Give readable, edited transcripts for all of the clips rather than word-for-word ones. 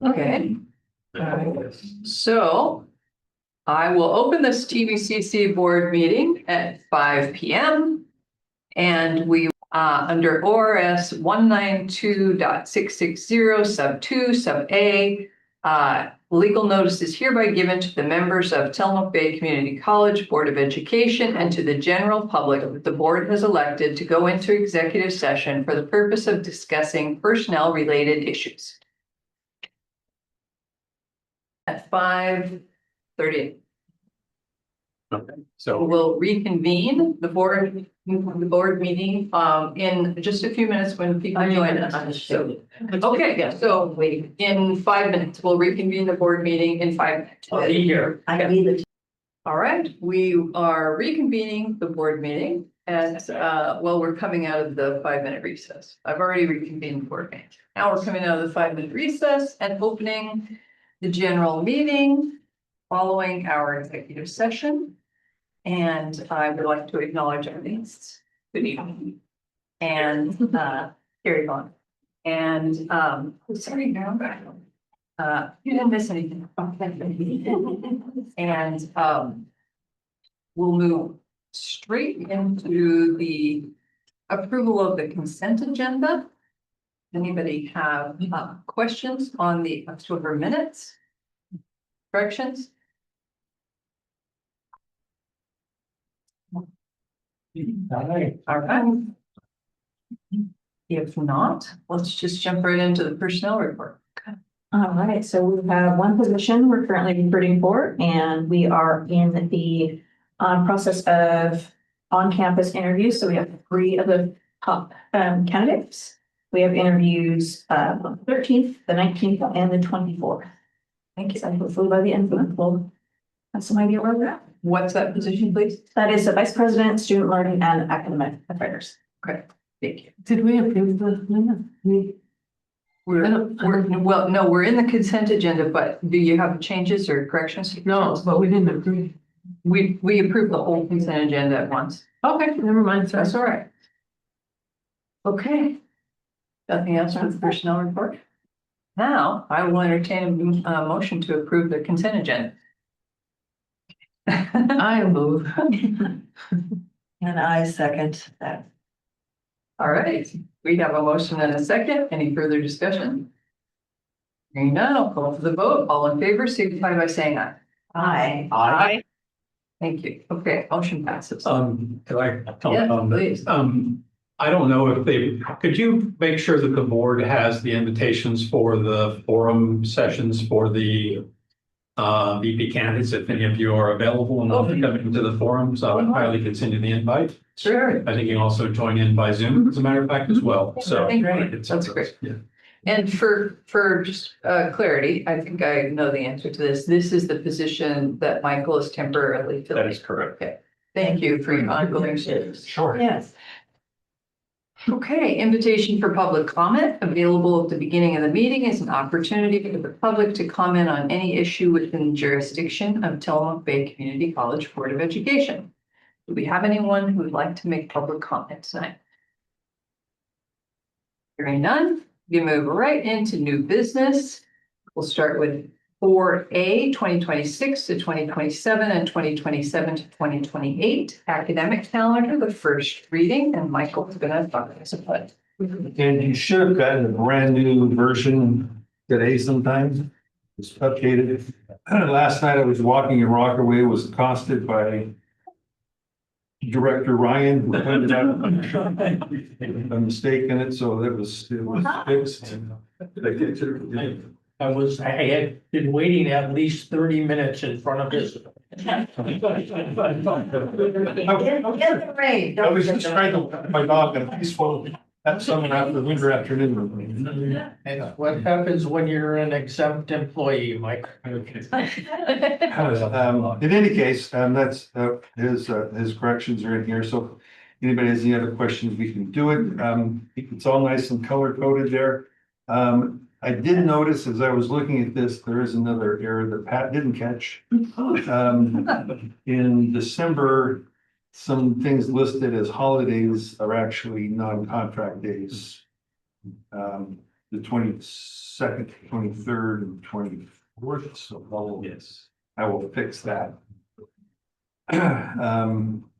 Okay. All right. So I will open this TBCC board meeting at 5 p.m. And we, under ORS 192.660 sub 2 sub A, legal notice is hereby given to the members of Tillamook Bay Community College Board of Education and to the general public that the board has elected to go into executive session for the purpose of discussing personnel-related issues. At 5:30. Okay, so We'll reconvene the board meeting in just a few minutes when people join us. So, okay, yeah, so in 5 minutes, we'll reconvene the board meeting in 5 minutes. I'll be here. All right, we are reconvening the board meeting and well, we're coming out of the 5-minute recess. I've already reconvened the board meeting. Now we're coming out of the 5-minute recess and opening the general meeting following our executive session. And I would like to acknowledge our guests. Good evening. And Carrie Vaughn. And sorry, no. You didn't miss anything. And we'll move straight into the approval of the consent agenda. Anybody have questions on the October minutes? Corrections? All right. If not, let's just jump right into the personnel report. All right, so we have one position we're currently recruiting for, and we are in the process of on-campus interviews. So we have 3 of the top candidates. We have interviews on the 13th, the 19th, and the 24th. Thank you. So hopefully by the end of the month, we'll have some idea where we're at. What's that position, please? That is a vice president, student learning, and academic affairs. Okay, thank you. Did we approve the minute? Well, no, we're in the consent agenda, but do you have changes or corrections? No, but we didn't approve. We approved the whole consent agenda at once. Okay, never mind, sorry. That's all right. Okay. Nothing else for the personnel report? Now, I will entertain a motion to approve the consent agenda. I move. And I second that. All right, we have a motion and a second. Any further discussion? Hearing none, I'll call for the vote. All in favor, signify by saying aye. Aye. I, Thank you. Okay, motion passes. could I comment Yeah, on please. that? I don't know if could you make sure that the board has the invitations for the forum sessions for the VP candidates, if any of you are available and want to come into the forums, I would highly consider the invite. Sure. I think you can also join in by Zoom, as a matter of fact, as well. So Great. That's great. Yeah. And for just clarity, I think I know the answer to this. This is the position that Michael is temporarily filling. That is correct. Okay. Thank you for your ongoing service. Sure. Yes. Okay, invitation for public comment available at the beginning of the meeting is an opportunity for the public to comment on any issue within the jurisdiction of Tillamook Bay Community College Board of Education. Do we have anyone who would like to make public comment tonight? Hearing none, we move right into new business. We'll start with 4A 2026 to 2027 and 2027 to 2028 academic calendar, the first reading, and Michael's gonna talk us about it. And you should have gotten a brand new version today sometime. It's updated. Last night I was walking in Rockaway, was accosted by Director Ryan, who pointed out a mistake in it, so it was fixed. I had been waiting at least 30 minutes in front of this. Get the rain. I was just trying to walk my dog in a peaceful, have someone out the winter afternoon. And what happens when you're an exempt employee, Mike? In any case, that's his corrections are in here, so if anybody has any other questions, we can do it. It's all nice and color coded there. I did notice as I was looking at this, there is another error that Pat didn't catch. In December, some things listed as holidays are actually non-contract days. the 22nd, 23rd, and 24th, so Yes. I will fix that.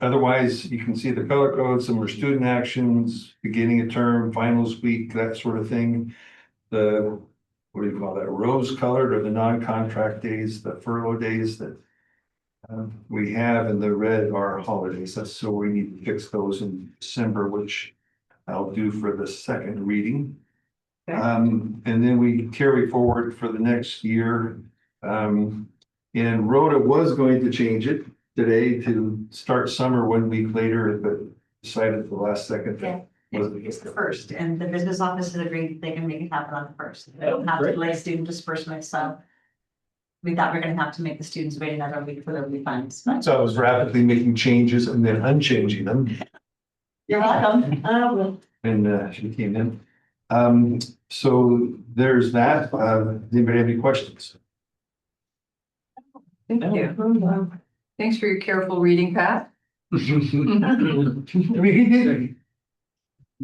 Otherwise, you can see the color code, some are student actions, beginning of term, finals week, that sort of thing. The, what do you call that, rose colored or the non-contract days, the furlough days that we have, and the red are holidays. That's so we need to fix those in December, which I'll do for the second reading. Okay. And then we carry forward for the next year. And Rhoda was going to change it today to start summer 1 week later, but decided at the last second. Yeah. It's the first, and the business office has agreed they can make it happen on the first. They don't have to Great. delay student disbursement, so. We thought we are gonna have to make the students wait another week for their refunds, but So I was rapidly making changes and then unchanging them, you're welcome. Well, and she came in. So there's that. Anybody have any questions? Thank you. Thanks for your careful reading, Pat. I mean, he did.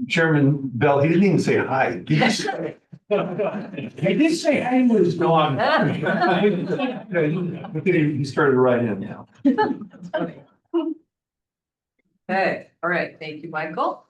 Chairman Bell, he didn't even say hi. He just- I did say I was gone. He started right in now. Okay, all right, thank you, Michael.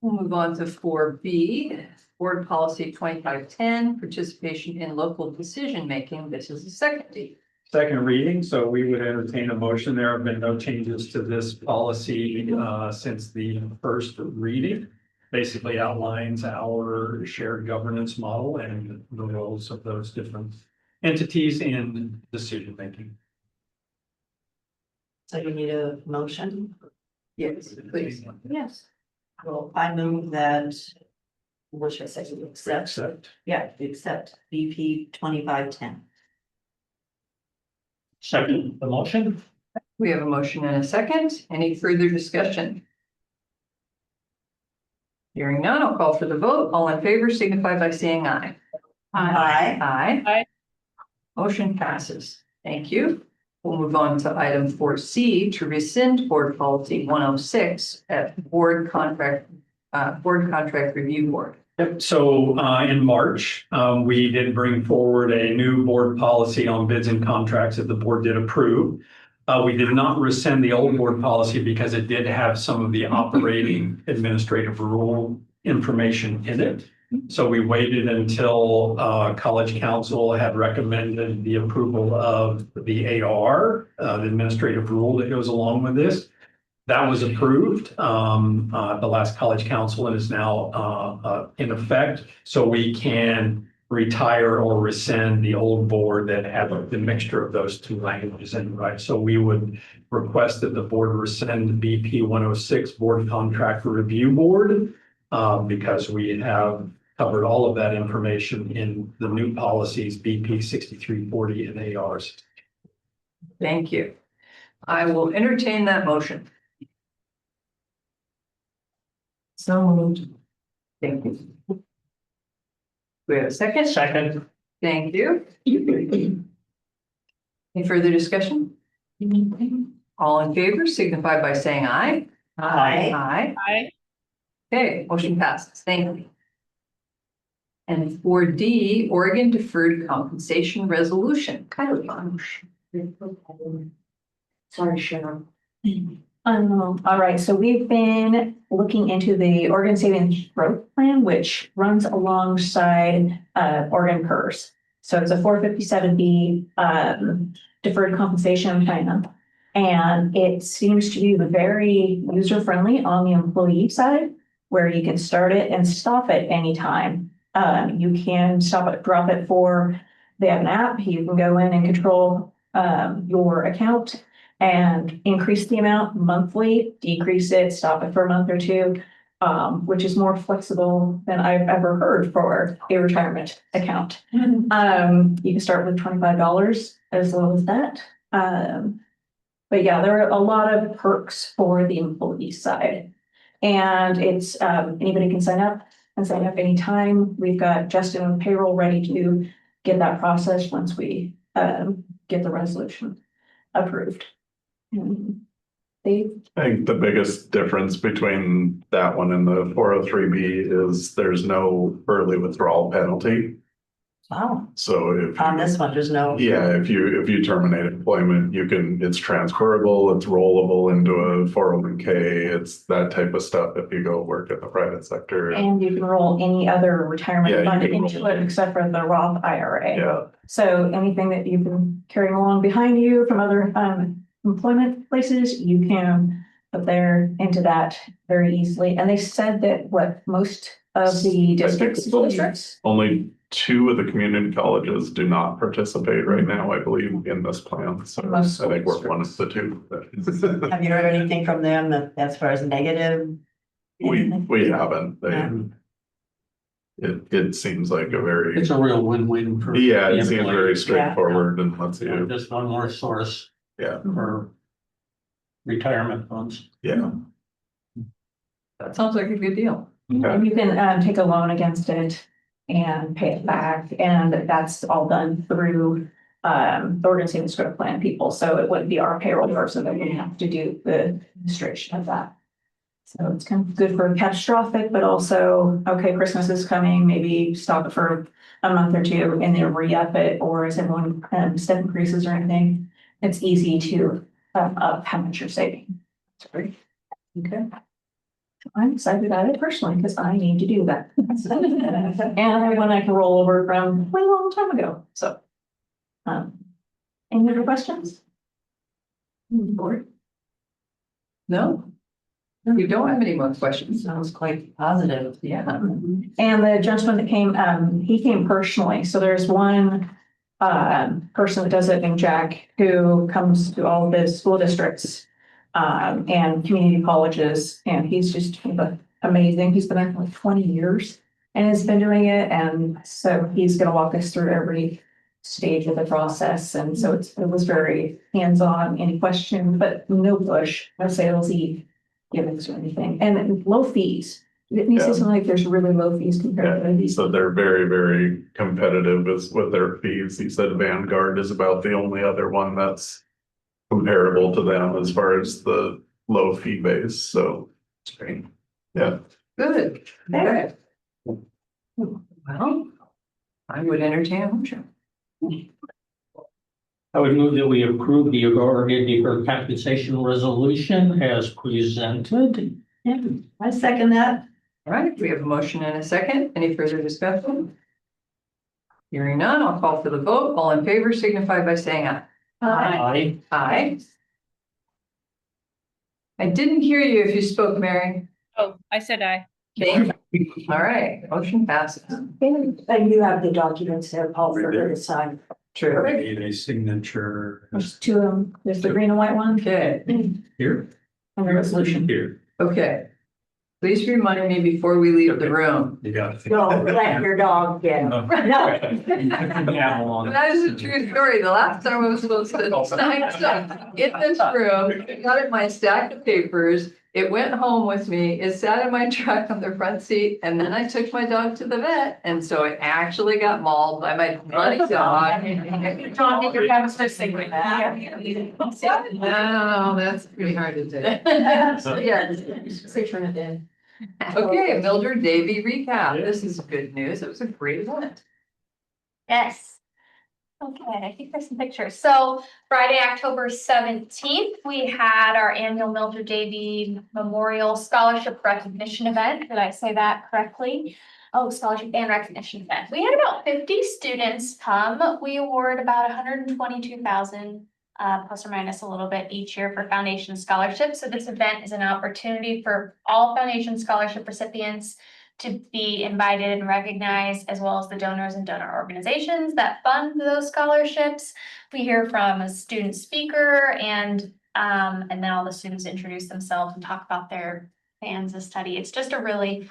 We'll move on to 4B, Board Policy 2510, participation in local decision making. This is the second D. Second reading, so we would entertain a motion. There have been no changes to this policy since the first reading. Basically outlines our shared governance model and the roles of those different entities in decision making. So you need a motion? Yes, please. Yes. Well, I move that, what should I say, accept, Except accept BP 2510. Second, the motion? We have a motion and a second. Any further discussion? Hearing none, I'll call for the vote. All in favor signify by saying aye. Aye. Aye. Aye. Motion passes. Thank you. We'll move on to item 4C to rescind Board Policy 106 at Board Contract Review Board. Yep, so in March, we did bring forward a new board policy on bids and contracts that the board did approve. We did not rescind the old board policy because it did have some of the operating administrative rule information in it. So we waited until College Council had recommended the approval of the AR, the administrative rule that goes along with this. That was approved at the last College Council and is now in effect. So we can retire or rescind the old board that had the mixture of those two languages in, right? So we would request that the board rescind BP 106 Board Contract Review Board because we have covered all of that information in the new policies, BP 6340 and ARs. Thank you. I will entertain that motion. So moved. Thank you. We have a second? Second. Thank you. Any further discussion? All in favor signify by saying aye. Aye. Aye. Aye. Okay, motion passes. Thank you. And 4D, Oregon Deferred Compensation Resolution. Kind of fun. Sorry, Sharon. All right, so we've been looking into the Oregon Savings Growth Plan, which runs alongside Oregon PERS. So it's a 457B deferred compensation plan. And it seems to be very user-friendly on the employee side, where you can start it and stop it anytime. You can stop it, drop it for, they have an app, you can go in and control your account and increase the amount monthly, decrease it, stop it for a month or two, which is more flexible than I've ever heard for a retirement account. You can start with $25 as low as that. But yeah, there are a lot of perks for the employee side. And it's anybody can sign up anytime. We've got Justin with payroll ready to get that process once we get the resolution approved. Dave? I think the biggest difference between that one and the 403B is there's no early withdrawal penalty. Wow, So if. on this one, there's no. Yeah, if you terminate employment, it's transferable, it's rollable into a 401k, it's that type of stuff if you go work in the private sector. And you can roll any other Yeah, retirement you fund can into roll. it except for the Roth IRA. Yeah, So anything that you've been carrying along behind you from other employment places, you can put there into that very easily. And they said that what most of the districts, school districts, only 2 of the community colleges do not participate right now, I believe, in this plan. So I Most think we're schools. one of the 2. Have you heard anything from them that as far as negative? We haven't. Yeah. It seems like a very, It's a real win-win for. yeah, the it seems employee. very straightforward and lets you, Just one more source yeah, for retirement funds. yeah. That sounds like a good deal. and you can take a loan against it and pay it back. And that's all done through the organization that's going to plan people. So it wouldn't be our payroll person that would have to do the administration of that. So it's kind of good for catastrophic, but also, okay, Christmas is coming, maybe stop it for a month or 2 and then re-up it, or as everyone step increases or anything. It's easy to up how much you're saving. Okay. I'm excited about it personally because I need to do that. And I have one I can roll over from way a long time ago, so. Any other questions? Board? No? You don't have any more questions? Sounds quite positive. Yeah. And the gentleman that came, he came personally, so there's one person that does it named Jack, who comes to all the school districts and community colleges, and he's just amazing. He's been there for like 20 years and has been doing it, and so he's gonna walk us through every stage of the process, and so it was very hands-on, any question, but no push, no salesy gimmicks or anything, and low fees. Didn't you say Yeah. something like there's really low fees compared to Yeah, these? so they're very, very competitive with their fees. He said Vanguard is about the only other one that's comparable to them as far as the low fee base, so it's great. Yeah, Good. Okay. Well, I would entertain a motion. I would move that we approve the awarded deferred compensation resolution as presented. Yeah, I second that. All right, we have a motion and a second. Any further discussion? Hearing none, I'll call for the vote. All in favor signify by saying aye. Aye. Aye. I didn't hear you if you spoke, Mary. Oh, I said aye. Okay. All right, motion passes. And you have the documents there, Paul, for her to sign. True. Need a signature There's 2 of them, there's the green and white one Okay, here, and the resolution. here. okay. Please remind me before we leave the room. You got it. Don't let your dog get. No. No. That is a true story. The last time I was supposed to sign stuff in this room, got it in my stack of papers. It went home with me. It sat in my truck on the front seat, and then I took my dog to the vet. And so it actually got mauled by my bloody dog. John, get your cabin so sick with that. No, that's pretty hard to do. So, yeah, say turn it in. Okay, Mildred Davy recap. This is good news. It was a great event. Yes. Okay, I think there's some pictures. So Friday, October 17th, we had our annual Mildred Davy Memorial Scholarship Recognition event. Did I say that correctly? Oh, scholarship and recognition event. We had about 50 students come. We award about 122,000 plus or minus a little bit each year for foundation scholarships. So this event is an opportunity for all foundation scholarship recipients to be invited and recognized, as well as the donors and donor organizations that fund those scholarships. We hear from a student speaker and then all the students introduce themselves and talk about their plans of study. It's just a really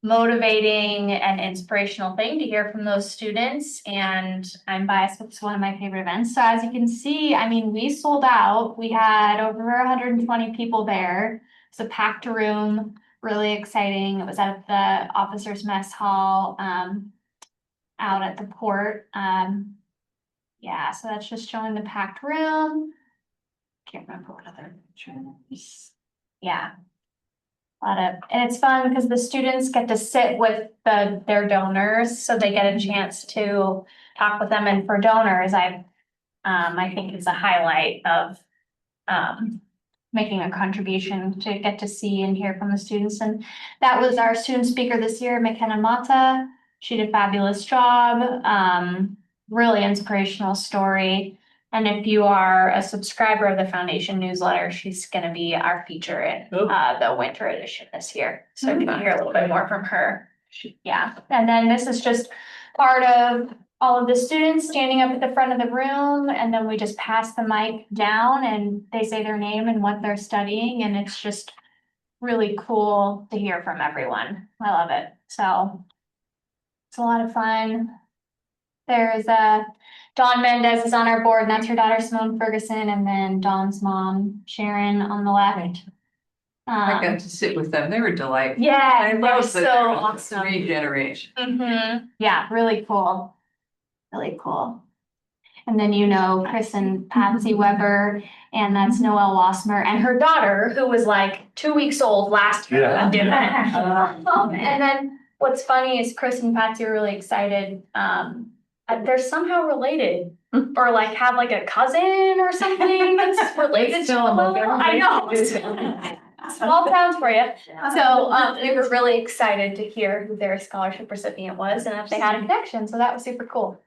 motivating and inspirational thing to hear from those students, and I'm biased, but it's one of my favorite events. So as you can see, I mean, we sold out. We had over 120 people there. It's a packed room, really exciting. It was at the officers mess hall out at the port. Yeah, so that's just showing the packed room. can't remember what other. Yeah. And it's fun because the students get to sit with their donors, so they get a chance to talk with them. And for donors, I think it's a highlight of, making a contribution to get to see and hear from the students. And that was our student speaker this year, McKenna Mata. She did a fabulous job, really inspirational story. And if you are a subscriber of the foundation newsletter, she's gonna be our feature in the winter edition this year. So you can hear a little bit more from her. Yeah, and then this is just part of all of the students standing up at the front of the room, and then we just pass the mic down and they say their name and what they're studying, and it's just really cool to hear from everyone. I love it. So it's a lot of fun. There's Dawn Mendez is on our board, and that's her daughter Simone Ferguson, and then Dawn's mom Sharon on the left. I got to sit with them. They were delightful. Yeah, I they're love so that they're awesome. three generations. Yeah, really cool. Really cool. And then Chris and Patsy Weber, and that's Noelle Wassmer and her daughter, who was like 2 weeks old last year. Yeah. And then what's funny is Chris and Patsy are really excited. They're somehow related, or like have like a cousin or something that's related to them. I know. Small towns for you. So they were really excited to hear who their scholarship recipient was and if they had a connection. So that was super cool.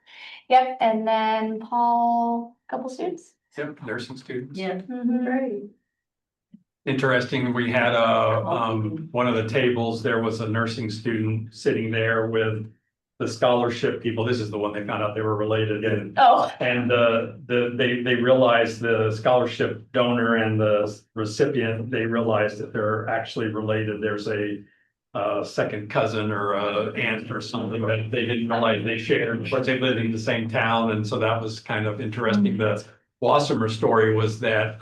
Yep, and then Paul, couple students. Yep, nursing students. Yeah. Great. Interesting, we had one of the tables, there was a nursing student sitting there with the scholarship people. This is the one they found out they were related and Oh. and they realized the scholarship donor and the recipient, they realized that they're actually related. There's a second cousin or a aunt or something that they didn't realize they shared, but they lived in the same town. And so that was kind of interesting. The Wassemer story was that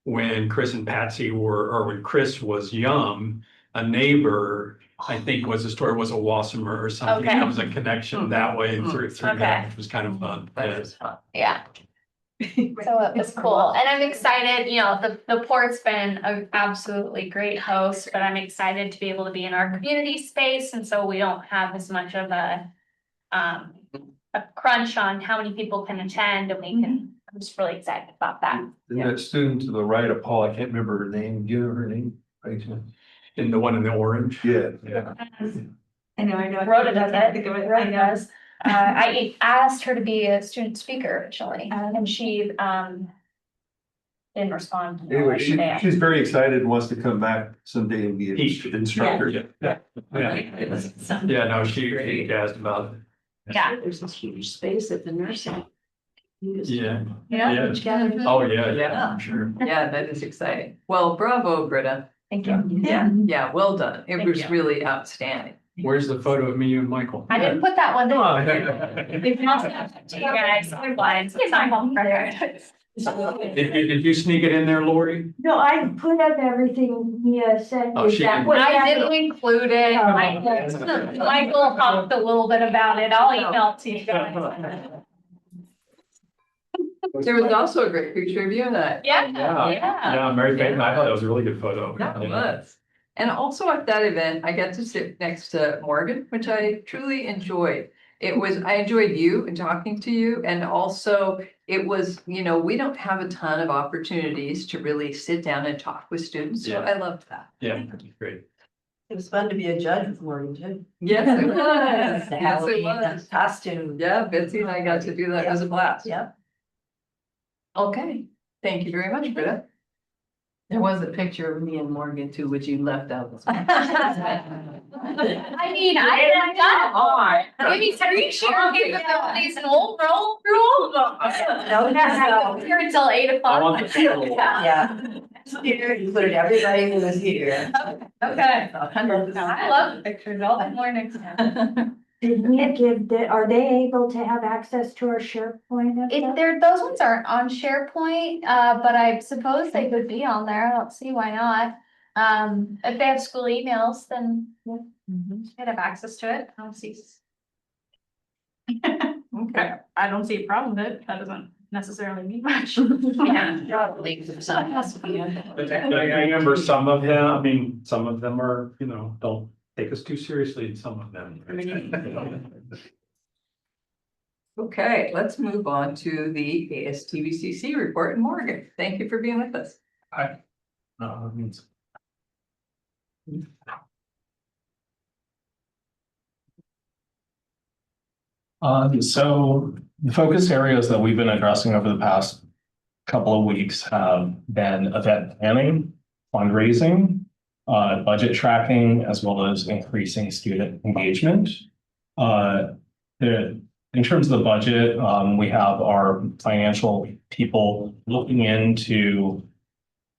when Chris and Patsy or when Chris was young, a neighbor, I think was a Wassemer or something. Okay. That was a connection that way and through Okay. that, which was kind of fun. That Yeah. is fun. Yeah. So it was cool, and I'm excited, the port's been an absolutely great host, but I'm excited to be able to be in our community space, and so we don't have as much of a crunch on how many people can attend, and I'm just really excited about that. Then that student to the right of Paul, I can't remember her name, give her her name, right? In the one in the orange. Yeah. I know. Rhoda does it, Rhoda does. I asked her to be a student speaker originally, and she didn't respond. Anyway, she's very excited and wants to come back someday and be an instructor. Yeah. No, she asked about it. Yeah. There's this huge space at the nursing. Yeah. Yeah. Oh, yeah, Yeah. I'm sure. Yeah, that is exciting. Well, bravo, Britta. Thank you. Yeah, well done. It Thank was you. really outstanding. Where's the photo of me and Michael? I didn't put that one Oh, there. yeah. You guys, we're blind. It's not home for Did you sneak it in there, Lori? No, I put up everything Mia said. Oh, she didn't. I didn't include it. Oh. Michael talked a little bit about it. I'll email it to you guys. There was also a great picture of you and I. Yeah. Yeah, Mary Payton, I thought that was a really good photo. Yeah, it was. And also at that event, I got to sit next to Morgan, which I truly enjoyed. I enjoyed you and talking to you, and also it was, we don't have a ton of opportunities to really sit down and talk with students, so Yeah. I loved that. Yeah, great. It was fun to be a judge with Morgan too. Yes, it was. The Yes, it Halloween was. costume. Yeah, Betsy and I got to do that. It was a blast. Yeah. Okay, thank you very much, Britta. There was a picture of me and Morgan too, which you left out. I mean, I haven't done it all. Give me screen share capabilities and we'll roll through all of them. No. Here until 8 I o'clock. want the photo. Yeah. Here, included everybody who was here. Okay. 100%. I love the pictures. I'll have more next time. Did we are they able to have access to our SharePoint? and stuff? Those ones aren't on SharePoint, but I suppose they could be on there. I don't see why not. If they have school emails, then they'd have access to it. I don't see. Okay. I don't see a problem with it. That doesn't necessarily mean much. Yeah, probably, so it has to be. I remember some of them, I mean, some of them are, don't take us too seriously, and some of them. Okay, let's move on to the ASTBCC report. Morgan, thank you for being with us. So the focus areas that we've been addressing over the past couple of weeks have been event planning, fundraising, budget tracking, as well as increasing student engagement. In terms of the budget, we have our financial people looking into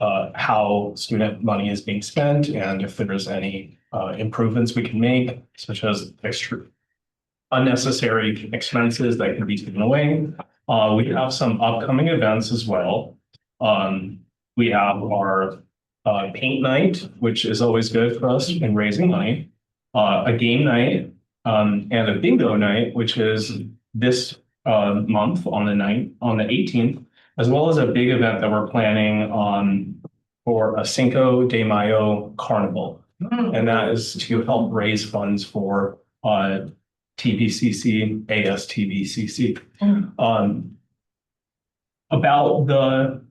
how student money is being spent and if there's any improvements we can make, such as extra unnecessary expenses that can be taken away. We have some upcoming events as well. We have our paint night, which is always good for us in raising money, a game night, and a bingo night, which is this month on the 18th, as well as a big event that we're planning for a Cinco de Mayo carnival. And that is to help raise funds for TBCC, ASTBCC. About the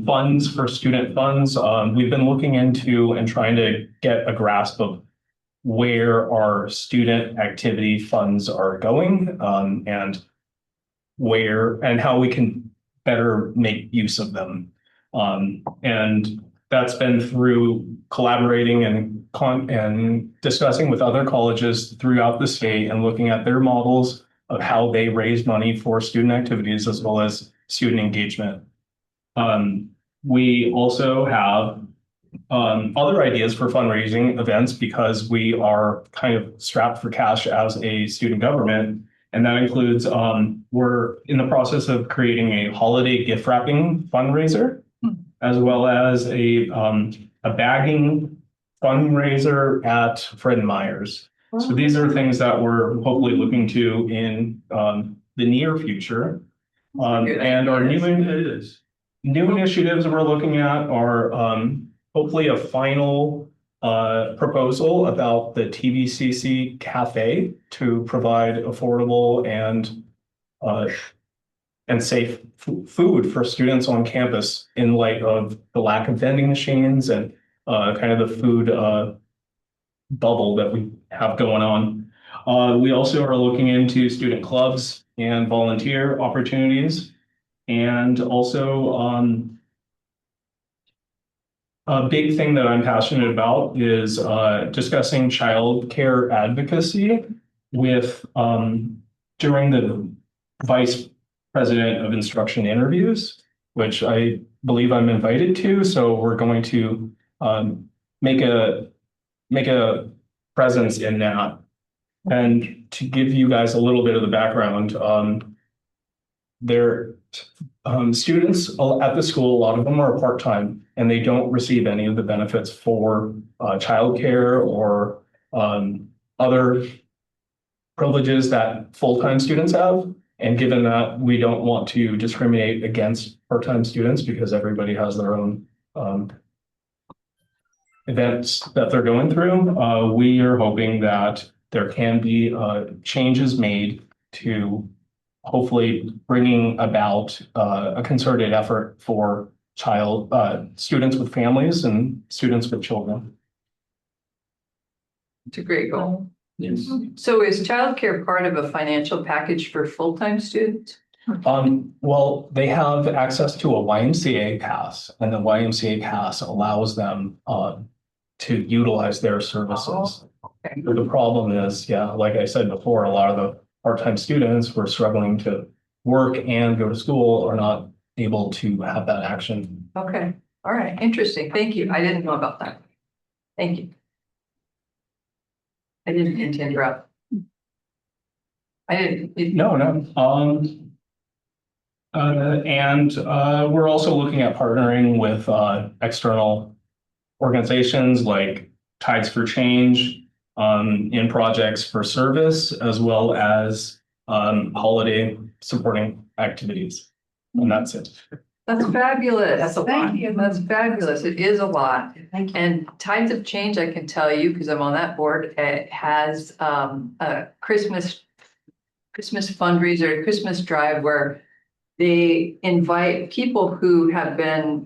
funds for student funds, we've been looking into and trying to get a grasp of where our student activity funds are going, and how we can better make use of them. And that's been through collaborating and discussing with other colleges throughout the state and looking at their models of how they raise money for student activities as well as student engagement. We also have other ideas for fundraising events because we are kind of strapped for cash as a student government. And that includes, we're in the process of creating a holiday gift wrapping fundraiser, as well as a bagging fundraiser at Fred Meyer's. So these are things that we're hopefully looking to in the near future. And our new initiatives we're looking at are hopefully a final proposal about the TBCC Cafe to provide affordable and safe food for students on campus in light of the lack of vending machines and kind of the food bubble that we have going on. We also are looking into student clubs and volunteer opportunities, and also a big thing that I'm passionate about is discussing child care advocacy with during the Vice President of Instruction interviews, which I believe I'm invited to. So we're going to make a presence in that. And to give you guys a little bit of the background, students at the school, a lot of them are part-time and they don't receive any of the benefits for childcare or other privileges that full-time students have. And given that we don't want to discriminate against part-time students because everybody has their own events that they're going through, we are hoping that there can be changes made to hopefully bringing about a concerted effort for students with families and students with children. It's a great goal. Yes. So is childcare part of a financial package for full-time students? Well, they have access to a YMCA pass, and the YMCA pass allows them to utilize their services. Okay. But the problem is, like I said before, a lot of the part-time students who are struggling to work and go to school are not able to have that action. Okay, all right, interesting. Thank you. I didn't know about that. Thank you. I didn't mean to interrupt. I didn't. No. And we're also looking at partnering with external organizations like Tides for Change in projects for service, as well as holiday supporting activities. And that's it. That's fabulous. That's a lot. Thank you. That's fabulous. It is a lot. Thank you. And Tides of Change, I can tell you, because I'm on that board, it has a Christmas fundraiser, Christmas drive where they invite people who have been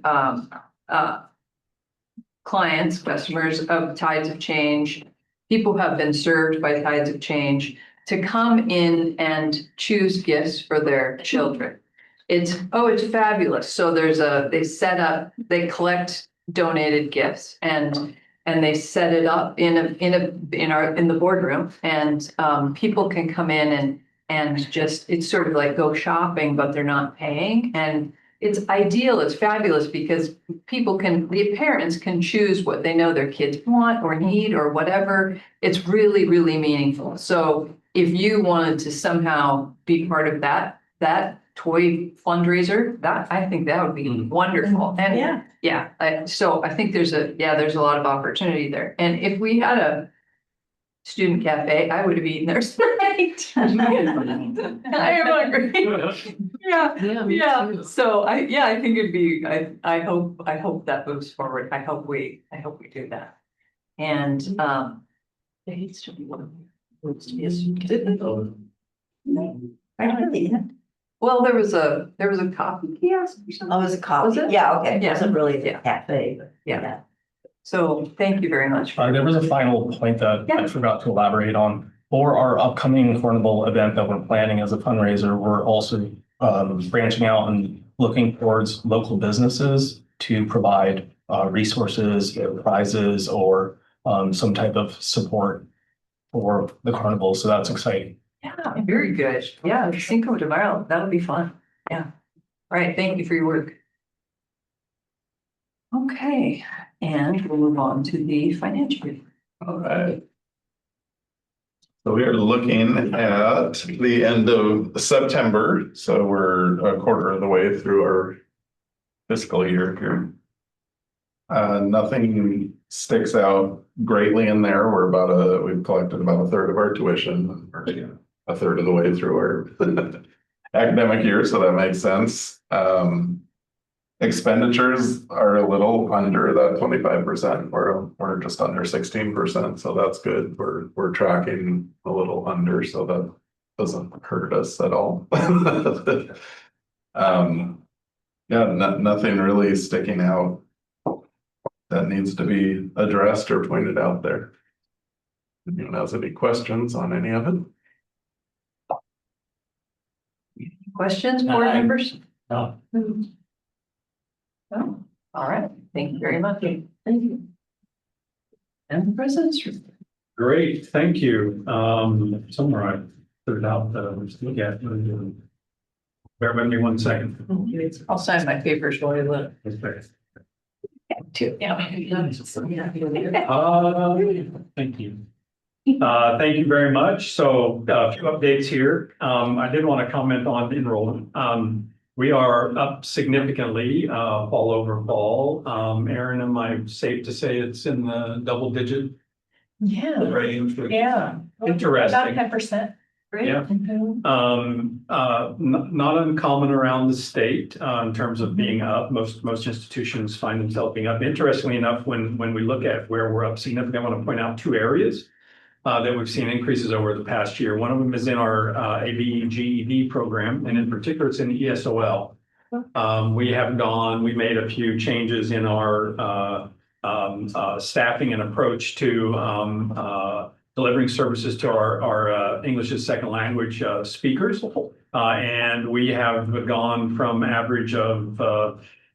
clients, customers of Tides of Change, people who have been served by Tides of Change to come in and choose gifts for their children. It's fabulous. So they collect donated gifts and they set it up in the boardroom and people can come in and just, it's sort of like go shopping, but they're not paying. And it's ideal, it's fabulous because the parents can choose what they know their kids want or need or whatever. It's really, really meaningful. So if you wanted to somehow be part of that toy fundraiser, I think that would be wonderful. And so I think there's a lot of opportunity there. And if we had a student cafe, I would have eaten there tonight. I am hungry. Yeah. So I think it'd be, I hope that moves forward. I hope we do that. And there needs to be one. Well, there was a coffee kiosk or something. Oh, it was a coffee. Was it? Yeah, okay. It Yeah. wasn't really Yeah. a cafe, but Yeah. So thank you very much. There was a final point that Yeah. I forgot to elaborate on. For our upcoming carnival event that we're planning as a fundraiser, we're also branching out and looking towards local businesses to provide resources, prizes, or some type of support for the carnival. So that's exciting. Yeah, very good. Yeah, Cinco de Mayo, that'll be fun. Yeah. All right, thank you for your work. Okay, and we'll move on to the financial report. All right. So we are looking at the end of September, so we're a quarter of the way through our fiscal year here. Nothing sticks out greatly in there. We've collected about a third of our tuition, or a third of the way through our academic year, so that makes sense. Expenditures are a little under that 25%. We're just under 16%, so that's good. We're tracking a little under, so that doesn't hurt us at all. Nothing really sticking out that needs to be addressed or pointed out there. Anyone has any questions on any of it? Questions, board members? No. No? All right, thank you very much. Thank you. And the president's report. Great, thank you. Somewhere I put it out that I was looking at. Bear with me 1 second. I'll sign my papers while you look. Too. Thank you. Thank you very much. So a few updates here. I did want to comment on enrollment. We are up significantly fall over fall. Erin, am I safe to say it's in the double digit range? Yeah. Interesting. 10%. Yeah. Not uncommon around the state in terms of being up. Most institutions find themselves being up. Interestingly enough, when we look at where we're up significantly, I want to point out 2 areas that we've seen increases over the past year. One of them is in our AB GED program, and in particular, it's in ESOL. We made a few changes in our staffing and approach to delivering services to our English as second language speakers. And we have gone from average of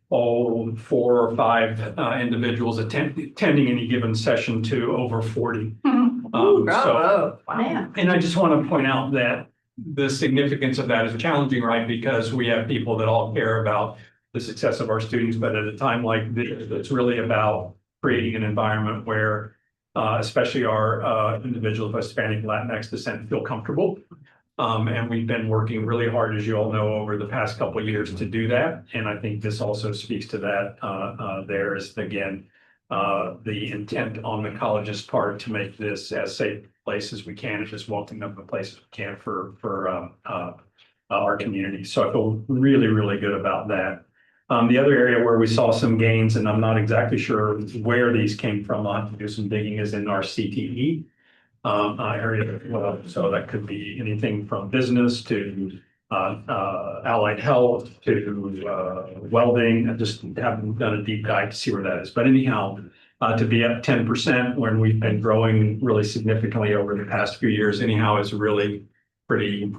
4 or 5 individuals attending any given session to over 40. Bravo. Wow. And I just want to point out that the significance of that is challenging, right? Because we have people that all care about the success of our students, but at a time like this, it's really about creating an environment where especially our individuals of Hispanic, Latinx descent feel comfortable. And we've been working really hard, as you all know, over the past couple of years to do that. And I think this also speaks to that. There is, again, the intent on the college's part to make this as safe a place as we can, and just welcoming up a place as we can for our community. So I feel really, really good about that. The other area where we saw some gains, and I'm not exactly sure where these came from, I'll have to do some digging, is in our CTE area as well. So that could be anything from business to allied health to welding. I just haven't done a deep dive to see where that is. But anyhow, to be at 10% when we've been growing really significantly over the past few years, anyhow, is really pretty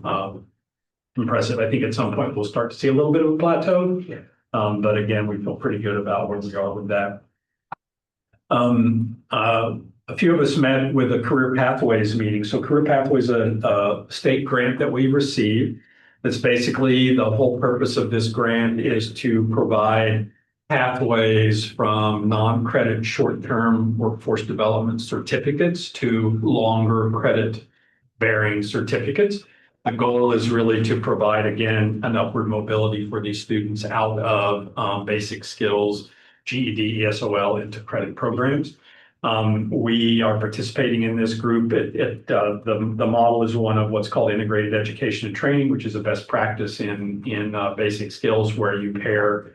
impressive. I think at some point we'll start to see a little bit of a plateau. But again, we feel pretty good about where we are with that. A few of us met with a Career Pathways meeting. So Career Pathways is a state grant that we received. That's basically the whole purpose of this grant is to provide pathways from non-credit short-term workforce development certificates to longer credit-bearing certificates. The goal is really to provide, again, an upward mobility for these students out of basic skills, GED, ESOL into credit programs. We are participating in this group. The model is one of what's called integrated education and training, which is a best practice in basic skills where you pair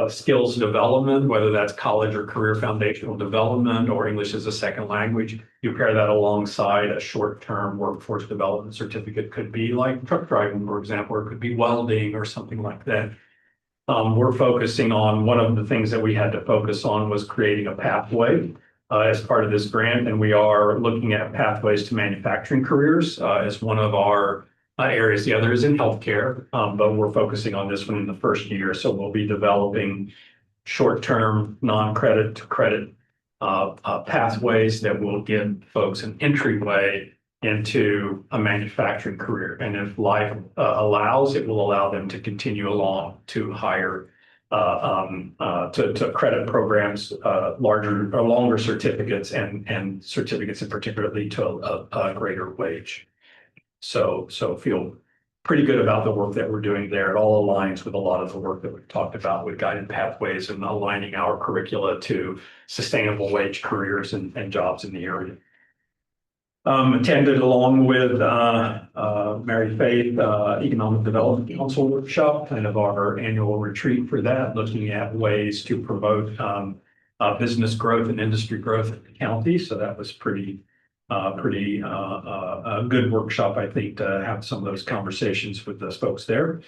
skills development, whether that's college or career foundational development or English as a second language. You pair that alongside a short-term workforce development certificate. Could be like truck driving, for example, or it could be welding or something like that. We're focusing on one of the things that we had to focus on was creating a pathway as part of this grant. And we are looking at pathways to manufacturing careers as one of our areas. The other is in healthcare, but we're focusing on this one in the first year. So we'll be developing short-term, non-credit to credit pathways that will give folks an entryway into a manufacturing career. And if life allows, it will allow them to continue along to higher, to credit programs, larger or longer certificates and certificates in particular lead to a greater wage. So feel pretty good about the work that we're doing there. It all aligns with a lot of the work that we've talked about with guided pathways and aligning our curricula to sustainable wage careers and jobs in the area. Attended along with Mary Faith Economic Development Council workshop, kind of our annual retreat for that, looking at ways to promote business growth and industry growth in the county. So that was pretty a good workshop, I think, to have some of those conversations with those folks there.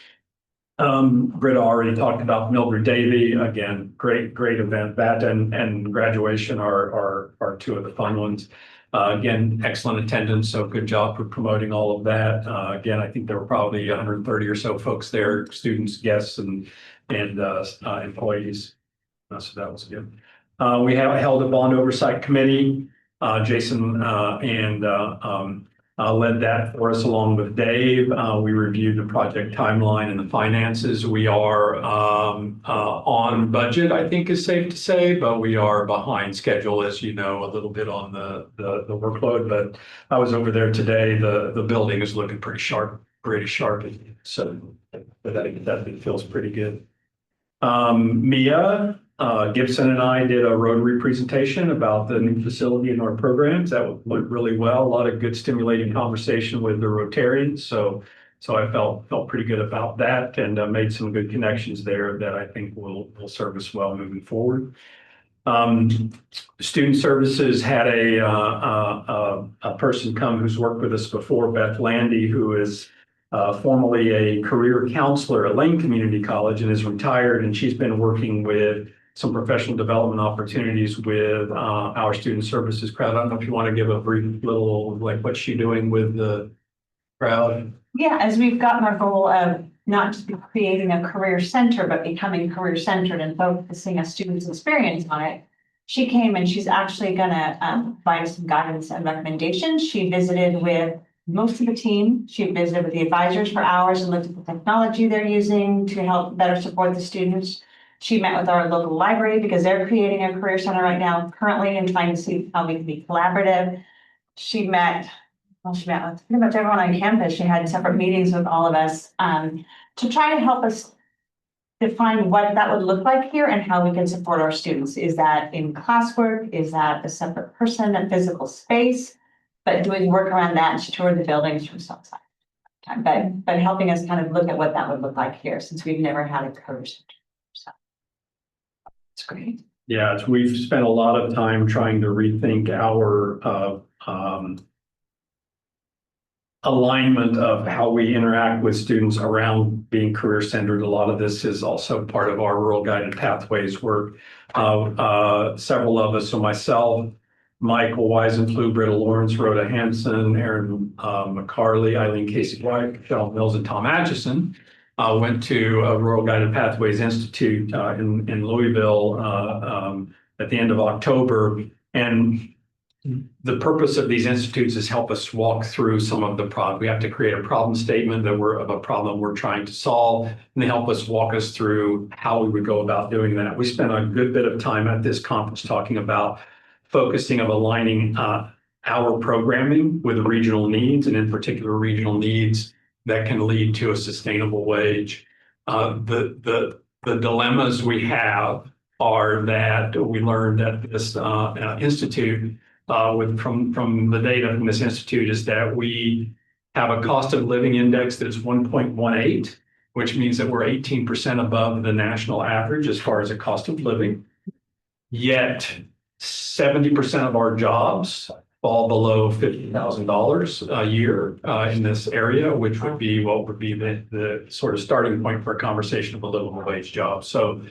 Britta already talked about Mildred Davy. Again, great event. That and graduation are two of the fun ones. Again, excellent attendance, so good job for promoting all of that. Again, I think there were probably 130 or so folks there, students, guests, and employees. So that was good. We have held a bond oversight committee. Jason led that for us along with Dave. We reviewed the project timeline and the finances. We are on budget, I think is safe to say, but we are behind schedule, as you know, a little bit on the workload. But I was over there today. The building is looking pretty sharp. So that feels pretty good. Mia Gibson and I did a Rotary presentation about the new facility in our programs. That went really well. A lot of good stimulating conversation with the Rotarians. So I felt pretty good about that and made some good connections there that I think will serve us well moving forward. Student Services had a person come who's worked with us before, Beth Landy, who is formerly a career counselor at Lane Community College and is retired, and she's been working with some professional development opportunities with our Student Services crowd. I don't know if you want to give a brief little, like, what's she doing with the crowd? Yeah, as we've gotten our goal of not just creating a career center, but becoming career centered and focusing a student's experience on it. She came and she's actually gonna provide us some guidance and recommendations. She visited with most of the team. She visited with the advisors for hours and looked at the technology they're using to help better support the students. She met with our local library because they're creating a career center right now currently and trying to see how we can be collaborative. She met with pretty much everyone on campus. She had separate meetings with all of us to try to help us define what that would look like here and how we can support our students. Is that in classwork? Is that a separate person, a physical space? But doing work around that, and she toured the buildings from some side. time, but helping us kind of look at what that would look like here, since we've never had a career center. So. It's great. Yeah, we've spent a lot of time trying to rethink our alignment of how we interact with students around being career centered. A lot of this is also part of our Rural Guided Pathways work. Several of us, so myself, Michael Weisenflug, Britta Lawrence, Rhoda Hansen, Aaron McCarley, Eileen Casey White, Michelle Mills, and Tom Atchison went to Rural Guided Pathways Institute in Louisville at the end of October. And the purpose of these institutes is help us walk through some of the problems. We have to create a problem statement of a problem we're trying to solve, and they help us walk us through how we would go about doing that. We spent a good bit of time at this conference talking about focusing of aligning our programming with regional needs, and in particular regional needs that can lead to a sustainable wage. The dilemmas we have are that we learned at this institute from the data from this institute is that we have a cost of living index that's 1.18, which means that we're 18% above the national average as far as a cost of living. Yet 70% of our jobs fall below $50,000 a year in this area, which would be what would be the sort of starting point for a conversation of a livable wage job. So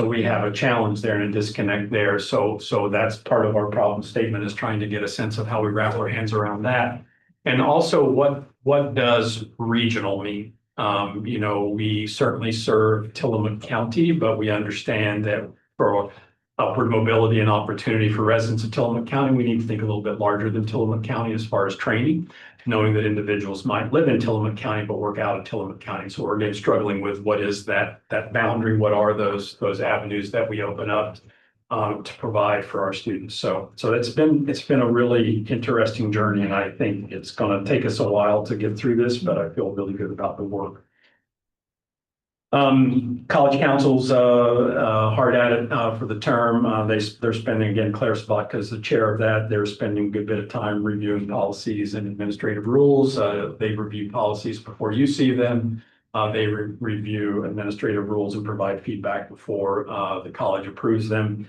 we have a challenge there and a disconnect there. So that's part of our problem statement, is trying to get a sense of how we wrap our hands around that. And also what does regional mean? We certainly serve Tillamook County, but we understand that for upward mobility and opportunity for residents of Tillamook County, we need to think a little bit larger than Tillamook County as far as training, knowing that individuals might live in Tillamook County but work out of Tillamook County. So we're again struggling with what is that boundary, what are those avenues that we open up to provide for our students. So it's been a really interesting journey, and I think it's going to take us a while to get through this, but I feel really good about the work. College council's hard at it for the term. They're spending, again, Claire Spotka is the chair of that. They're spending a good bit of time reviewing policies and administrative rules. They review policies before you see them. They review administrative rules and provide feedback before the college approves them.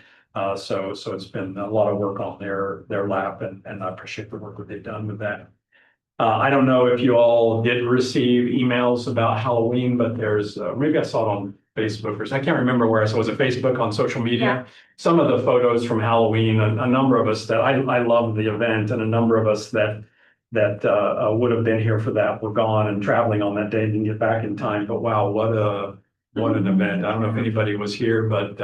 So it's been a lot of work on their lap, and I appreciate the work that they've done with that. I don't know if you all did receive emails about Halloween, but there's, maybe I saw it on Facebook, or I can't remember where I saw it. Was it Facebook, on social media? Yeah. Some of the photos from Halloween, a number of us that I love the event, and a number of us that would have been here for that were gone and traveling on that day, didn't get back in time. But wow, what an event. I don't know if anybody was here, but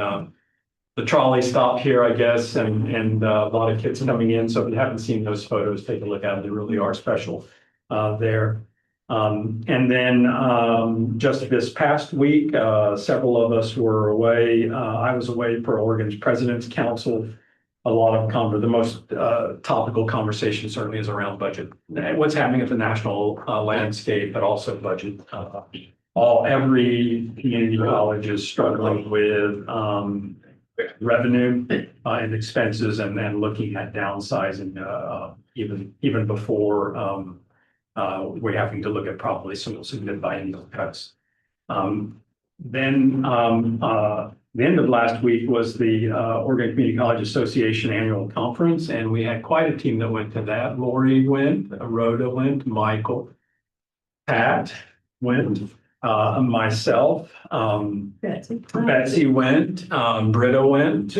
the trolley stopped here, I guess, and a lot of kids coming in. So if you haven't seen those photos, take a look at them. They really are special there. And then just this past week, several of us were away. I was away for Oregon's President's Council. A lot of the most topical conversation certainly is around budget. What's happening at the national landscape, but also budget. Every community college is struggling with revenue and expenses, and looking at downsizing even before we're having to look at probably some significant cuts. Then the end of last week was the Oregon Community College Association annual conference, and we had quite a team that went to that. Lori went, Rhoda went, Michael, Pat went, myself, Betsy went, Britta went.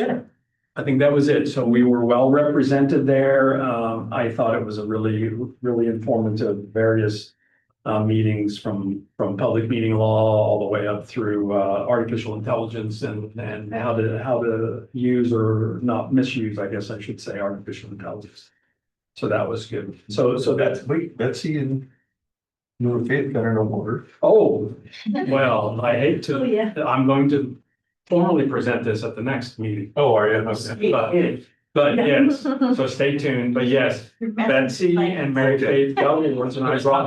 I think that was it. So we were well represented there. I thought it was a really, really informative, various meetings from public meeting law all the way up through artificial intelligence and how to use or not misuse, I guess I should say, artificial intelligence. So that was good. So that's, Wait, Betsy and New Faith got an award. oh, well, I hate to, I'm going to formally present this at the next meeting. Oh, are you? But But yes, so stay tuned, but yes, Betsy and Mary Faith Kelly was, and I brought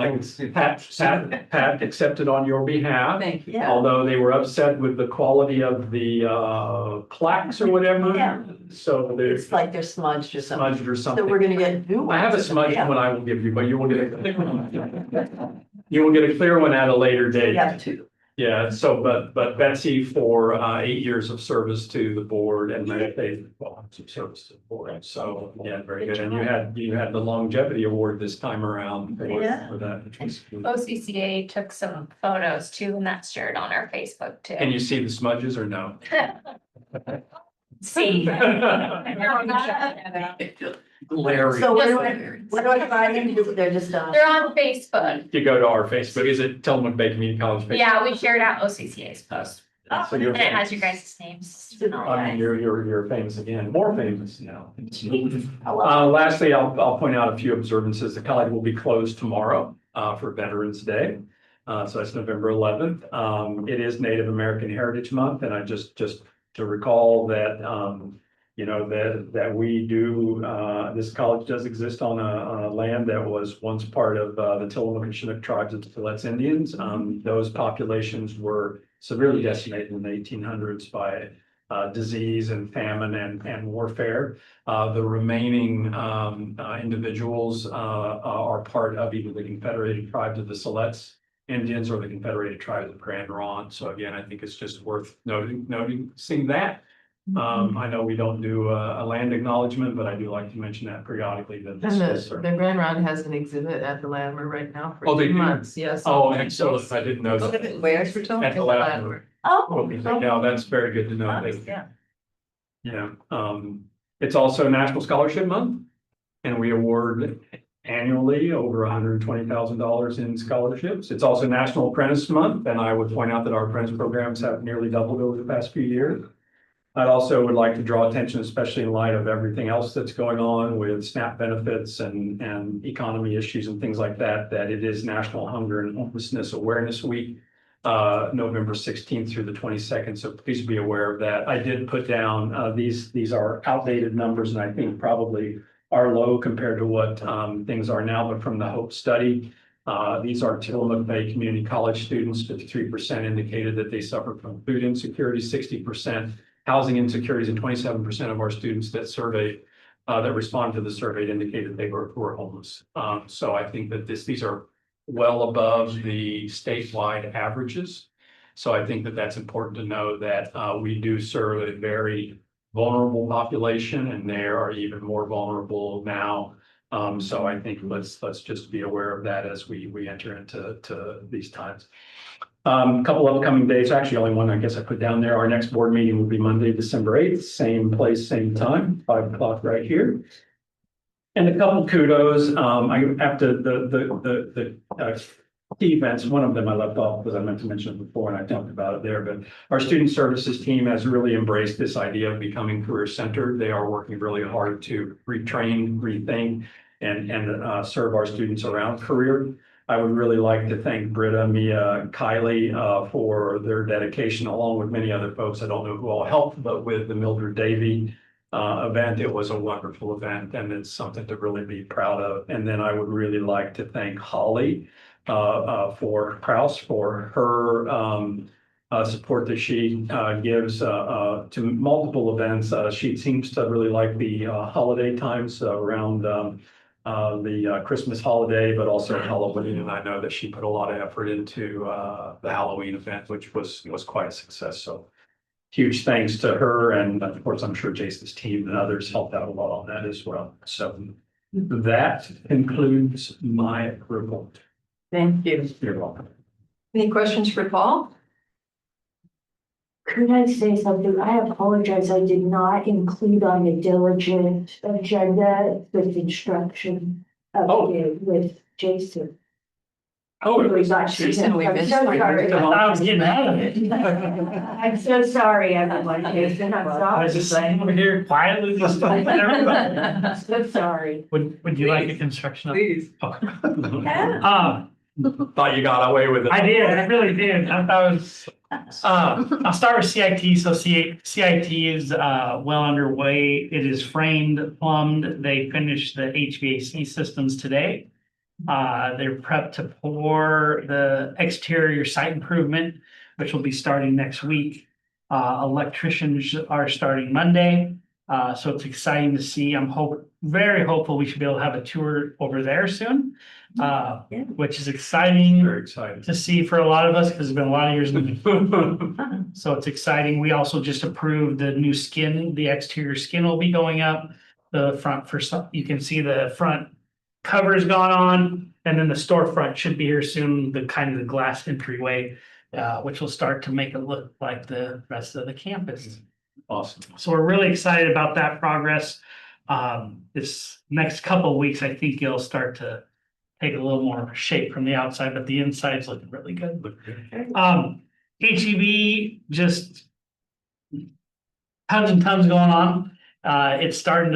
Pat accepted on your behalf. Thank you. Although they were upset with the quality of the plaques or whatever. Yeah. So they're It's like they're smudged or something. smudged or So something. we're gonna get new ones. I have a smudged one I will give you, but you will get a clear one. You will get a clear one at a later date. Yeah, two. Yeah, so but Betsy for 8 years of service to the board and Mary Faith for service to the board. So, yeah, very good. And you had the longevity award this time around for that. Which was good. OCCA took some photos too, and that's shared on our Facebook too. Can you see the smudges or no? See. Larry. So what do I find them? They're just on. They're on Facebook. You go to our Facebook, is it Tillamook Bay Community College Facebook? Yeah, we shared out OCCA's post. So you're And it has famous. your guys' names. I mean, you're famous again, more famous now. Hello. Lastly, I'll point out a few observances. The college will be closed tomorrow, for Veterans Day. So that's November 11th. It is Native American Heritage Month, and I just to recall that, you know, that we do, this college does exist on a land that was once part of, the Tillamook and Chinook tribes of the Siletz Indians. Those populations were severely decimated in the 1800s by disease and famine and warfare. The remaining individuals are part of either the Confederated Tribes of the Siletz Indians or the Confederated Tribes of Grand Ronde. So again, I think it's just worth noticing that. I know we don't do a land acknowledgement, but I do like to mention that periodically that this And was. the Grand Round has an exhibit at the Latimer right now Oh, for they 2 do? months, yes. Oh, excellent. I didn't know that. Where's for At the Latimer. Oh. Yeah, that's very good to know. Nice, yeah. Yeah, it's also National Scholarship Month. And we award annually over $120,000 in scholarships. It's also National Apprentice Month, and I would point out that our apprentice programs have nearly doubled over the past few years. I also would like to draw attention, especially in light of everything else that's going on with SNAP benefits and economy issues and things like that, that it is National Hunger and Homelessness Awareness Week, November 16th through the 22nd. So please be aware of that. I did put down, these are outdated numbers and I think probably are low compared to what things are now, but from the HOPE study, these are Tillamook Bay Community College students. 53% indicated that they suffer from food insecurity, 60% housing insecurities, and 27% of our students that surveyed, that responded to the survey indicated they were homeless. So I think that these are well above the statewide averages. So I think that that's important to know that we do serve a very vulnerable population, and they are even more vulnerable now. So I think let's just be aware of that as we enter into these times. A couple of upcoming dates, actually only one I guess I put down there. Our next board meeting will be Monday, December 8th, same place, same time, 5 o'clock right here. And a couple kudos, after the key events, one of them I left off because I meant to mention it before and I talked about it there, but our student services team has really embraced this idea of becoming career centered. They are working really hard to retrain, rethink, and serve our students around career. I would really like to thank Britta, Mia, Kylie for their dedication, along with many other folks. I don't know who all helped, but with the Mildred Davy event, it was a wonderful event, and it's something to really be proud of. And then I would really like to thank Holly for Kraus for her support that she gives to multiple events. She seems to really like the holiday times around the Christmas holiday, but also Halloween. And I know that she put a lot of effort into the Halloween event, which was quite a success. So huge thanks to her. And of course, I'm sure Jason's team and others helped out a lot on that as well. So that concludes my report. Thank you. You're welcome. Any questions for Paul? Could I say something? I apologize, I did not include on the diligent agenda with instruction Oh. with Jason. Oh, We got Jason, we I'm missed so you. sorry. I was getting out of it. I'm so sorry, everyone, Jason, I'm I was sorry. just sitting over here quietly listening to everybody. So sorry. Would you like a construction? Please. Thought thought you got away with it. I did, I really did. I thought it was I'll start with CIT. So CIT is well underway. It is framed, plumbed. They finished the HVAC systems today. They're prepped to pour the exterior site improvement, which will be starting next week. Electricians are starting Monday. So it's exciting to see. I'm very hopeful we should be able to have a tour over there soon. Which is exciting. Very excited. To see for a lot of us, because it's been a lot of years. So it's exciting. We also just approved the new skin, the exterior skin will be going up. The front you can see the front cover has gone on, and then the storefront should be here soon, the kind of the glass entryway, which will start to make it look like the rest of the campus. Awesome. So we're really excited about that progress. This next couple of weeks, I think it'll start to take a little more shape from the outside, but the inside's looking really good. HEB, just tons and tons going on. They're starting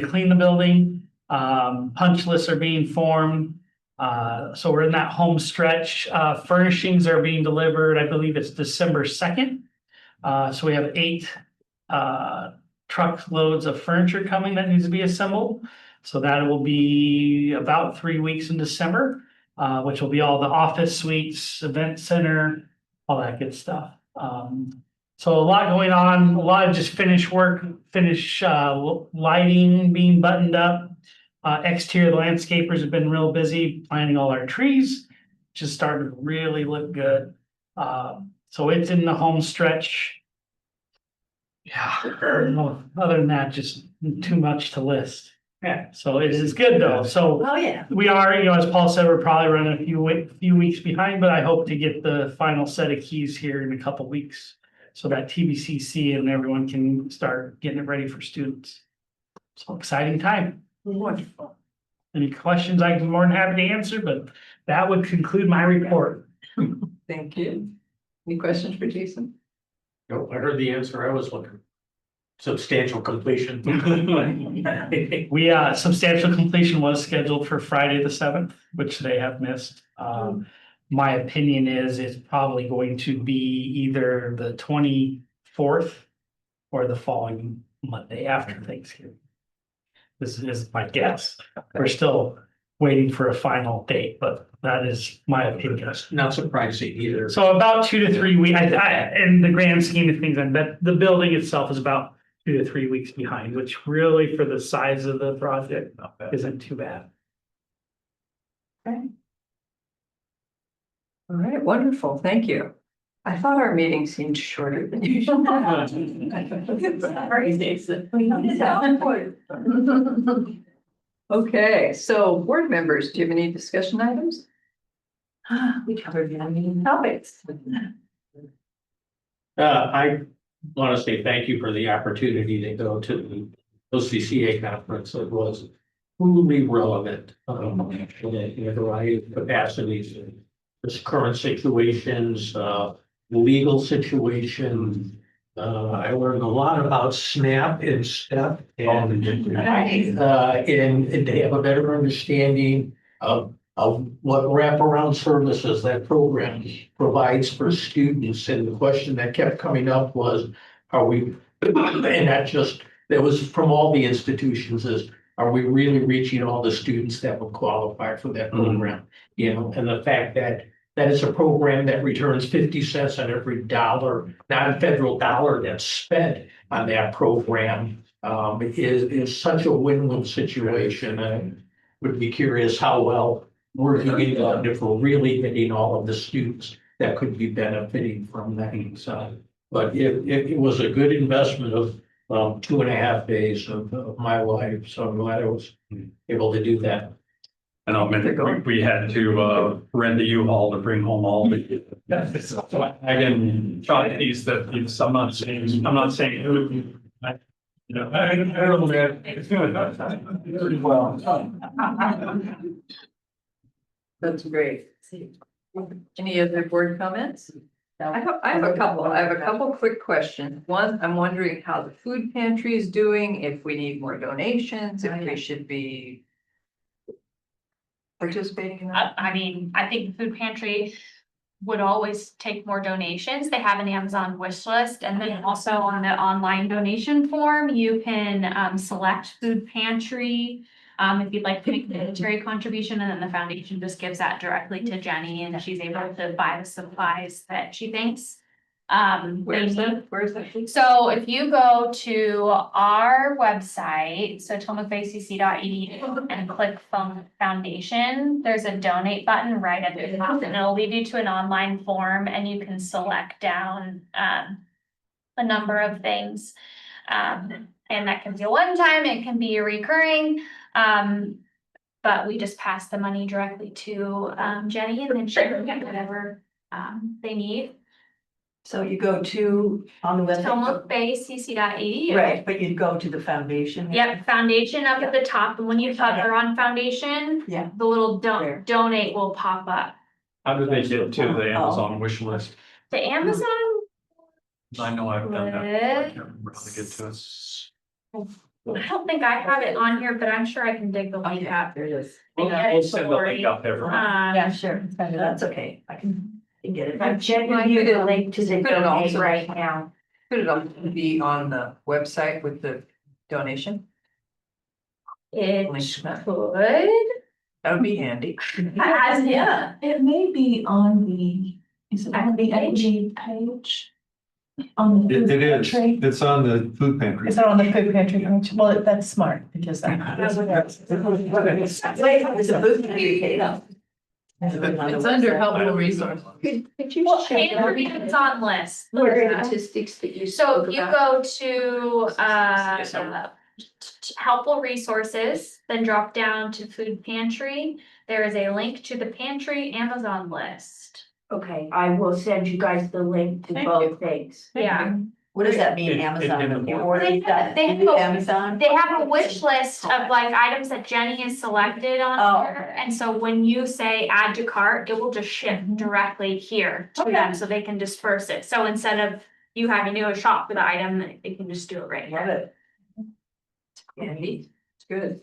to clean the building. Punch lists are being formed. So we're in that home stretch. Furnishings are being delivered. I believe it's December 2nd. So we have 8 truckloads of furniture coming that needs to be assembled. So that will be about 3 weeks in December, which will be all the office suites, event center, all that good stuff. So a lot going on, a lot of just finished work, lighting being buttoned up. Exterior landscapers have been real busy planting all our trees, just starting to really look good. So it's in the home stretch. Yeah, other than that, just too much to list. Yeah, so it is good though. So Oh, yeah. we are, as Paul said, we're probably running a few weeks behind, but I hope to get the final set of keys here in a couple weeks. So that TBCC and everyone can start getting it ready for students. So exciting time. Wonderful. Any questions I'd be more than happy to answer, but that would conclude my report. Thank you. Any questions for Jason? No, I heard the answer I was looking. Substantial completion. Substantial completion was scheduled for Friday the 7th, which they have missed. My opinion is it's probably going to be either the 24th or the following Monday after Thanksgiving. This is my guess. We're still waiting for a final date, but that is my opinion. Not surprising either. So about 2 to 3 weeks, in the grand scheme of things, I bet the building itself is about 2 to 3 weeks behind, which really for the size of the project isn't too bad. Okay. All right, wonderful. Thank you. I thought our meeting seemed shorter than usual. Sorry, Jason. Okay, so board members, do you have any discussion items? We covered many topics. I want to say thank you for the opportunity to go to the OCCA conference. It was truly relevant in a variety of capacities. This current situations, legal situations. I learned a lot about SNAP and STEP and they have a better understanding of what wraparound services that program provides for students. And the question that kept coming up was, are we, and that was from all the institutions, is, are we really reaching all the students that would qualify for that program? And the fact that is a program that returns 50 cents on every dollar, non-federal dollar that's spent on that program, is such a win-win situation. I would be curious how well we're doing if we're really hitting all of the students that could be benefiting from that. So, but it was a good investment of 2.5 days of my life. So I'm glad I was able to do that. And I'll admit, we had to rent a U-Haul to bring home all the. I can try these that I'm not saying who. I don't know. Well. That's great. Any other board comments? I have a couple quick questions. One, I'm wondering how the food pantry is doing, if we need more donations, if we should be participating in that. I mean, I think the food pantry, would always take more donations. They have an Amazon wish list, and then also on the online donation form, you can select food pantry. If you'd like to make a monetary contribution, and then the foundation just gives that directly to Jenny, and she's able to buy the supplies that she thinks. Where's they need. that? Where's that? please? So if you go to our website, so tillamookbcc.edu and click foundation, there's a donate button right at the top, and it'll lead you to an online form, and you can select down a number of things. And that can be a one-time, it can be a recurring. But we just pass the money directly to Jenny, and then she can get whatever they need. So you go to, on the website, tillamookbcc.edu. right, but you'd go to the foundation. Yep, foundation up at the top, and when you hover on foundation, Yeah. the little There. donate will pop up. How do they get to the Amazon wish list? The Amazon, I know I've done that. before. I can't remember how to get to it. I don't think I have it on here, but I'm sure I can dig the link out. There it is. We'll send the link out there. Yeah, sure. That's okay. I can get it. I've given you the link to the Put it donate also- right now. Could it also be on the website with the donation? It Link to that. could, That would be handy. yeah. It may be on the, is it on the Page? page? On the It food is, pantry? it's on the food pantry. Is it on the food pantry page? Well, that's smart because Wait, it's a booth It's under helpful resource. Could you Well, share Amazon list. statistics that you So spoke if you about? go to helpful resources, then drop down to food pantry. There is a link to the pantry Amazon list. Okay, I will send you guys the link to Thank both things. Yeah, What does that mean, In- in Amazon? the If you board. order They stuff have through a- Amazon? they have a wish list of like items that Jenny has selected on Oh. here. And so when you say add to cart, it will just ship directly here to them so they can disperse it. So instead of you having to go shop for the item, they can just do it right Love here. it. Handy. It's good.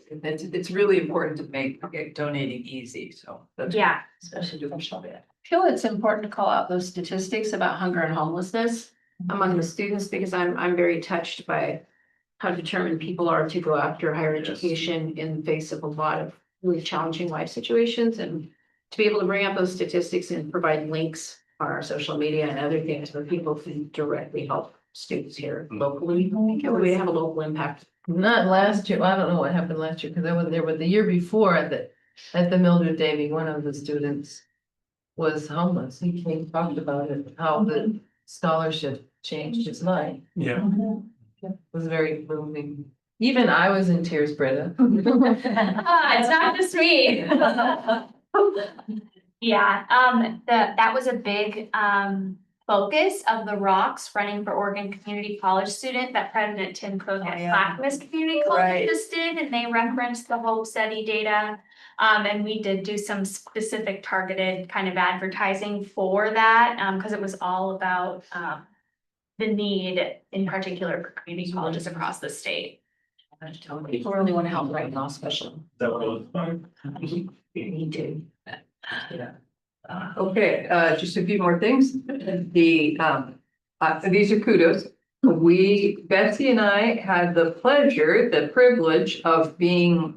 It's really important to make donating easy, so. that's- Yeah. Especially doing shopping. I feel it's important to call out those statistics about hunger and homelessness among the students, because I'm very touched by how determined people are to go after higher education in the face of a lot of really challenging life situations, and to be able to bring up those statistics and provide links on our social media and other things where people can directly help students here locally. We have a local impact. Not last year, I don't know what happened last year, because I wasn't there, but the year before at the Mildred Davy, one of the students was homeless. He came, and talked about it, how the scholarship changed his life. Yeah. It was very moving. Even I was in tears, Britta. It's not just me. Yeah, that was a big focus of the Rocks running for Oregon Community College student that President Tim Cook at Clackamas Community College Right. just did, and they referenced the Hope Study data. And we did do some specific targeted kind of advertising for that, because it was all about the need in particular for community colleges across the state. People really want to help right now, especially. That was fun. Me too. Okay, just a few more things. These are kudos. Betsy and I had the privilege of being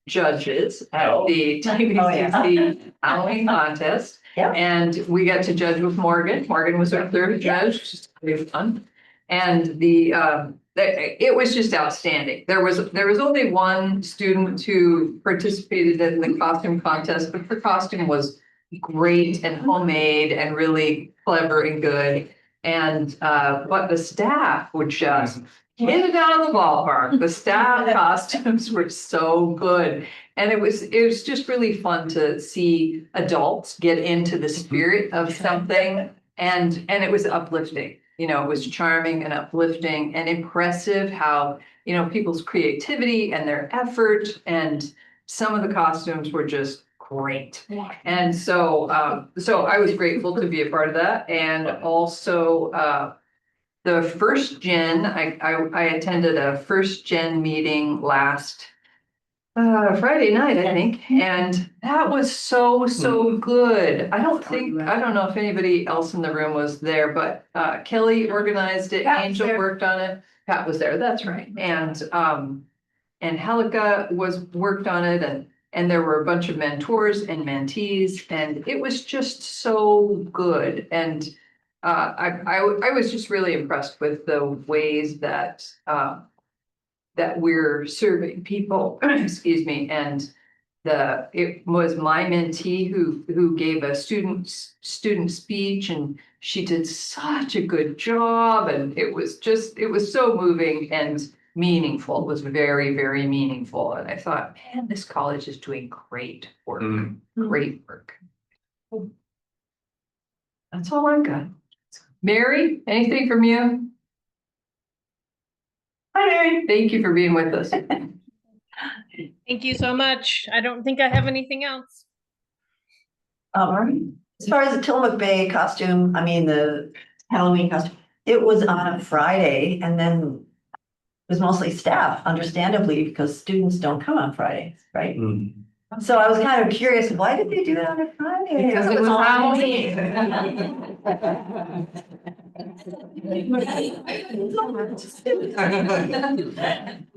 judges at the TBCC Halloween contest. Yeah. And we got to judge with Morgan. Morgan was our third judge, which is really fun. And it was just outstanding. There was only one student who participated in the costume contest, but her costume was great and homemade and really clever and good. And but the staff would just hit it out of the ballpark. The staff costumes were so good. And it was just really fun to see adults get into the spirit of something, and it was uplifting. You know, it was charming and uplifting and impressive how, you know, people's creativity and their effort, and some of the costumes were just great. And so I was grateful to be a part of that. And also the first gen, I attended a first gen meeting last Friday night, I think, and that was so good. I don't know if anybody else in the room was there, but Kelly organized it, Pat was Angel there. worked on it, Pat was there, that's right, and Helga worked on it, and there were a bunch of mentors and mentees, and it was just so good, and I was just really impressed with the ways that that we're serving people, excuse me, and it was my mentee who gave a student speech, and she did such a good job, and it was so moving and meaningful. It was very, very meaningful, and I thought, man, this college is doing great work, great work. That's all I've got. Mary, anything from you? Hi, Mary. Thank you for being with us. Thank you so much. I don't think I have anything else. As far as the Tillamook Bay costume, I mean, the Halloween costume, it was on a Friday and then it was mostly staff, understandably, because students don't come on Fridays, right? So I was kind of curious, why did they do it on a Friday? Because it was Halloween.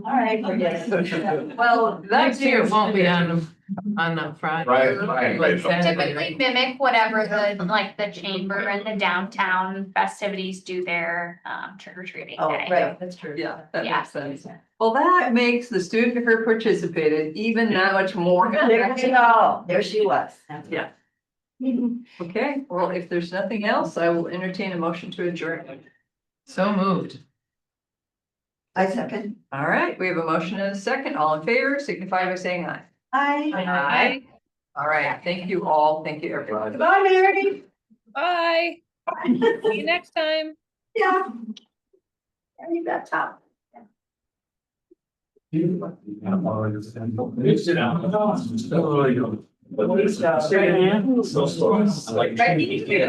All right, forget it. Well, Next year it won't be on a Friday. Right. Typically mimic whatever the chamber and the downtown festivities do their trick or treating Oh, day. right, that's true. Yeah, that Yeah. makes sense. Well, that makes the student who participated even that much more. There she go. There she was. Yeah. Okay, well, if there's nothing else, I will entertain a motion to adjourn. So moved. I second. All right, we have a motion and a second. All in favor, signify by saying aye. Aye. All right, thank you all. Thank you, everyone. Goodbye, Mary. Bye. See you next time. Yeah. I need that top. Oh, you know.